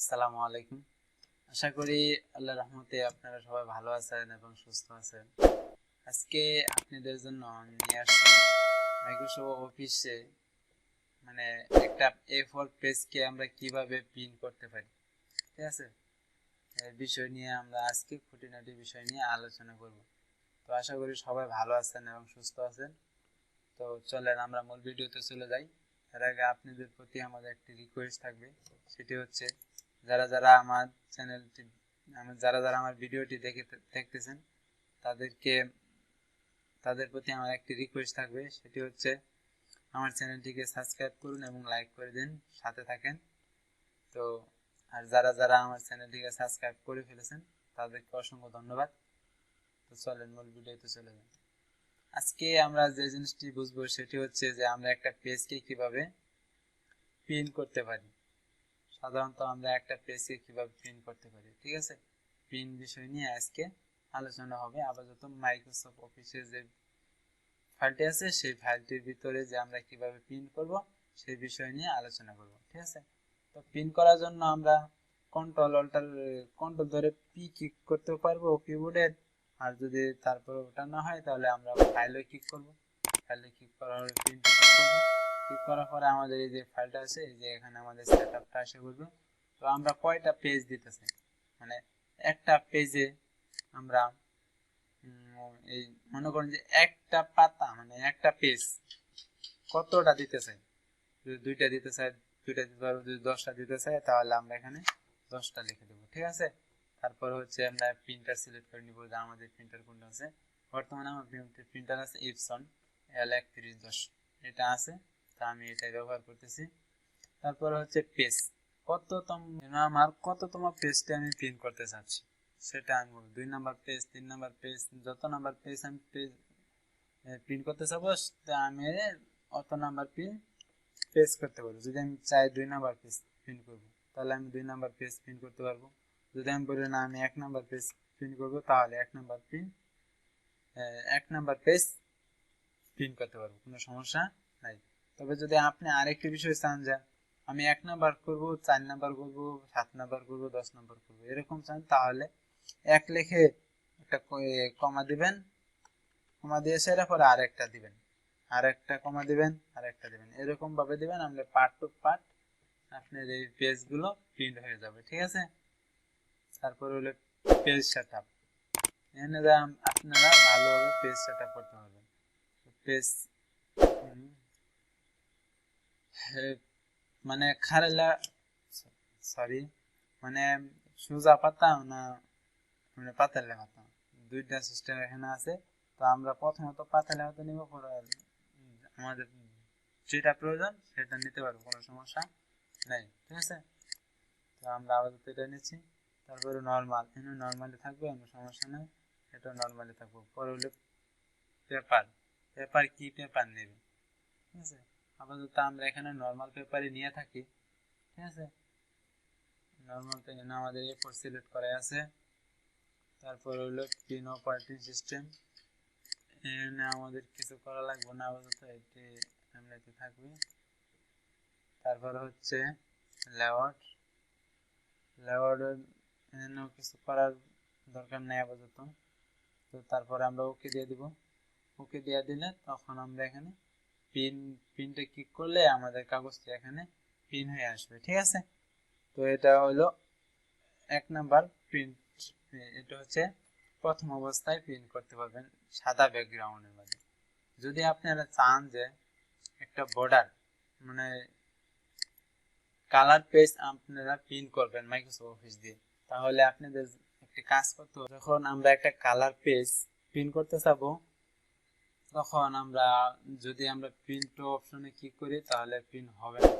আসসালামু আলাইকুম। আশা করি আল্লাহর রহমতে আপনারা সবাই ভালো আছেন এবং সুস্থ আছেন। আজকে আপনাদের জন্য নিয়ে আসছি মাইক্রোসফট অফিসে মানে একটা A4 পেজকে আমরা কিভাবে প্রিন্ট করতে পারি, ঠিক আছে? এই বিষয় নিয়ে আমরা আজকে খুঁটিনাটি বিষয় নিয়ে আলোচনা করব। তো আশা করি সবাই ভালো আছেন এবং সুস্থ আছেন। তো চলেন আমরা মূল ভিডিওতে চলে যাই। এর আগে আপনাদের প্রতি আমাদের একটি রিকোয়েস্ট থাকবে, সেটি হচ্ছে যারা যারা আমার চ্যানেলটি যারা যারা আমার ভিডিওটি দেখতেছেন তাদের প্রতি আমার একটি রিকোয়েস্ট থাকবে, সেটি হচ্ছে আমার চ্যানেলটিকে সাবস্ক্রাইব করুন এবং লাইক করে দিন, সাথে থাকেন। তো আর যারা যারা আমার চ্যানেলটিকে সাবস্ক্রাইব করে ফেলেছেন তাদেরকে অসংখ্য ধন্যবাদ। তো চলেন মূল ভিডিওতে চলে যাই। আজকে আমরা যে জিনিসটি বুঝবো সেটি হচ্ছে যে আমরা একটা পেজকে কিভাবে প্রিন্ট করতে পারি। সাধারণত আমরা একটা পেজকে কিভাবে প্রিন্ট করতে পারি, ঠিক আছে? প্রিন্ট বিষয় নিয়ে আজকে আলোচনা হবে। আপাতত মাইক্রোসফট অফিসের যে ফাইলটি আছে সেই ফাইলটির ভিতরে যে আমরা কিভাবে প্রিন্ট করব সেই বিষয় নিয়ে আলোচনা করব, ঠিক আছে? তো প্রিন্ট করার জন্য আমরা কন্ট্রোল ধরে পি ক্লিক করতে পারবো কিবোর্ডের। আর যদি তারপর ওটা না হয় তাহলে আমরা ফাইলে ক্লিক করব। ফাইলে ক্লিক করার পরে প্রিন্টে ক্লিক করব। ক্লিক করার পরে আমাদের এই যে ফাইলটা আছে, এই যে এখানে আমাদের সেটআপটা এসে পড়বে। তো আমরা কয়টা পেজ দিতে চাই, মানে একটা পেজে আমরা এই মনে করেন যে একটা পাতা মানে একটা পেজ কতটা দিতে চাই। যদি দুইটা দিতে চাই দুইটা দিতে পারবো, যদি 10টা দিতে চাই তাহলে আমরা এখানে 10টা লিখে দেবো, ঠিক আছে? তারপর হচ্ছে আমরা প্রিন্টার সিলেক্ট করে নিব যে আমাদের প্রিন্টার কোনটা আছে। বর্তমানে আমার প্রিন্টার আছে ইপসন L3110, এটা আছে, তা আমি এটাই ব্যবহার করতেছি। তারপর হচ্ছে পেজ, আমার কততম পেজটা আমি প্রিন্ট করতে চাচ্ছি সেটা আমি বলবো। 2 নাম্বার পেজ, 3 নাম্বার পেজ, যত নাম্বার পেজ আমি প্রিন্ট করতে চাবো আমি অত নাম্বার পেজ করতে পারবো। যদি আমি চাই 2 নাম্বার পেজ প্রিন্ট করবো তাহলে আমি 2 নাম্বার পেজ প্রিন্ট করতে পারবো। যদি আমি বলি না আমি 1 নাম্বার পেজ প্রিন্ট করবো তাহলে 1 নাম্বার পেজ প্রিন্ট করতে পারবো, কোনো সমস্যা নাই। তবে যদি আপনি আরেকটি বিষয় চান যে আমি 1 নাম্বার করবো, 4 নাম্বার করবো, 7 নাম্বার করবো, 10 নাম্বার করবো এরকম চান, তাহলে 1 লিখে একটা কমা দিবেন, কমা দিয়ে সেটা পরে আরেকটা দিবেন, আরেকটা কমা দিবেন, আরেকটা দিবেন, এরকম ভাবে দিবেন। আমরা পার্ট টু পার্ট আপনার এই পেজগুলো প্রিন্ট হয়ে যাবে, ঠিক আছে? তারপর হলো পেজ সেটআপ। এখানে আপনারা ভালোভাবে পেজ সেটআপ করতে পারবেন। পেজ মানে খারেলা সরি মানে সোজা পাতা না মানে পাতালে পাতা, দুইটা সিস্টেম এখানে আছে। তো আমরা প্রথমত পাতালে পাতা নিব, পরে আমাদের যেটা প্রয়োজন সেটা নিতে পারবো, কোনো সমস্যা নেই, ঠিক আছে? তো আমরা আপাতত এটা নিচ্ছি। তারপরে নর্মাল, এখানে নর্মালি থাকবে, কোনো সমস্যা নেই, এটা নর্মালি থাকবো। পরে হলো পেপার, পেপার কি পেপার নেবে, ঠিক আছে? আপাতত আমরা এখানে নর্মাল পেপারই নিয়ে থাকি, ঠিক আছে? নর্মাল এখানে আমাদের A4 সিলেক্ট করা আছে। তারপর হলো পিন অপারেটিং সিস্টেম, এখানে আমাদের কিছু করা লাগবে না, আপাতত এটি এমনিতে থাকবে। তারপর হচ্ছে লেআউট, লেআউটের এখানেও কিছু করার দরকার নেই আপাতত। তো তারপরে আমরা ওকে দিয়ে দিব। ওকে দিয়ে দিলে তখন আমরা এখানে পিনটা ক্লিক করলে আমাদের কাগজটি এখানে পিন হয়ে আসবে, ঠিক আছে? তো এটা হলো 1 নাম্বার প্রিন্ট। এটা হচ্ছে প্রথম অবস্থায় প্রিন্ট করতে পারবেন সাদা ব্যাকগ্রাউন্ডের মধ্যে। যদি আপনারা চান যে একটা বর্ডার মানে কালার পেজ আপনারা প্রিন্ট করবেন মাইক্রোসফট অফিস দিয়ে, তাহলে আপনাদের একটি কাজ করতে হবে। যখন আমরা একটা কালার পেজ প্রিন্ট করতে চাবো তখন যদি আমরা প্রিন্ট অপশনে ক্লিক করি তাহলে প্রিন্ট হবে না,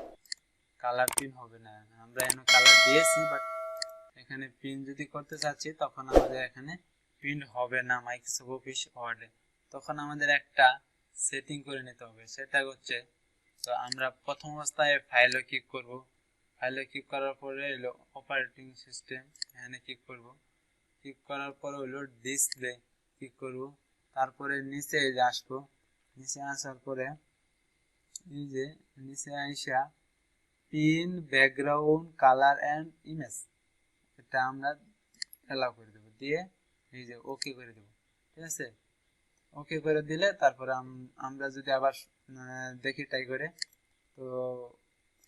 কালার প্রিন্ট হবে না। আমরা এখানে কালার দিয়েছি বাট এখানে প্রিন্ট যদি করতে চাচ্ছি তখন আমাদের এখানে প্রিন্ট হবে না মাইক্রোসফট অফিস ওয়ার্ডে। তখন আমাদের একটা সেটিং করে নিতে হবে, সেটা হচ্ছে তো আমরা প্রথম অবস্থায় ফাইলে ক্লিক করব। ফাইলে ক্লিক করার পরে হলো অপারেটিং সিস্টেম, এখানে ক্লিক করব। ক্লিক করার পরে হলো ডিসপ্লে ক্লিক করব। তারপরে নিচে আসবো, নিচে আসার পরে এই যে নিচে আইসা pin background colour and image, এটা আমরা এলাও করে দেব, দিয়ে এই যে ওকে করে দেব। ঠিক আছে, ওকে করে দিলে তারপরে আমরা যদি আবার দেখি ট্রাই করে, তো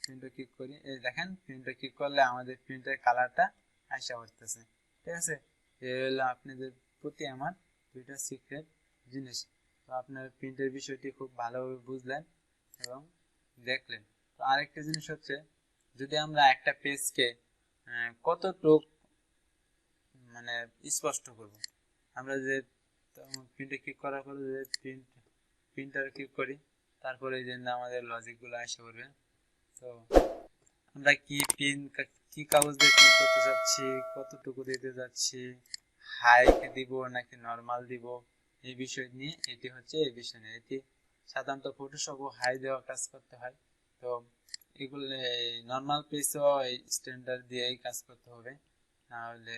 প্রিন্টে ক্লিক করি, এই দেখেন প্রিন্টে ক্লিক করলে আমাদের প্রিন্টের কালারটা আসা করতেছে। ঠিক আছে, এই হলো আপনাদের প্রতি আমার দুইটা সিক্রেট জিনিস। তো আপনার প্রিন্টের বিষয়টি খুব ভালোভাবে বুঝলেন এবং দেখলেন। তো আরেকটা জিনিস হচ্ছে, যদি আমরা একটা পেজকে কতটুক মানে স্পষ্ট করব, আমরা যে প্রিন্টে ক্লিক করার পরে যে প্রিন্টারে ক্লিক করি, তারপরে এই যে আমাদের লজিকগুলো আসে পড়বে। তো আমরা কি কাগজ দিয়ে প্রিন্ট করতে যাচ্ছি, কতটুকু দিতে যাচ্ছি, হাইট দিব নাকি নরমাল দিব, এই বিষয় নিয়ে এটি হচ্ছে এই বিষয় নিয়ে এটি সাধারণত ফটোশপ ও হাই দেওয়া কাজ করতে হয়। তো এগুলো নরমাল পেজও এই স্ট্যান্ডার্ড দিয়েই কাজ করতে হবে, নাহলে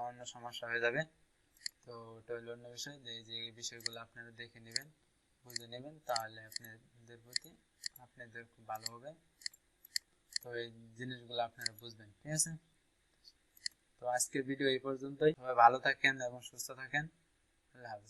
অন্য সমস্যা হয়ে যাবে। তো ওটা হলো অন্য বিষয়, যে যে বিষয়গুলো আপনারা দেখে নেবেন, বুঝে নেবেন, তাহলে আপনাদের প্রতি আপনাদের খুব ভালো হবে। তো এই জিনিসগুলো আপনারা বুঝবেন। ঠিক আছে, তো আজকের ভিডিও এই পর্যন্তই। সবাই ভালো থাকেন এবং সুস্থ থাকেন। আল্লাহ হাফেজ।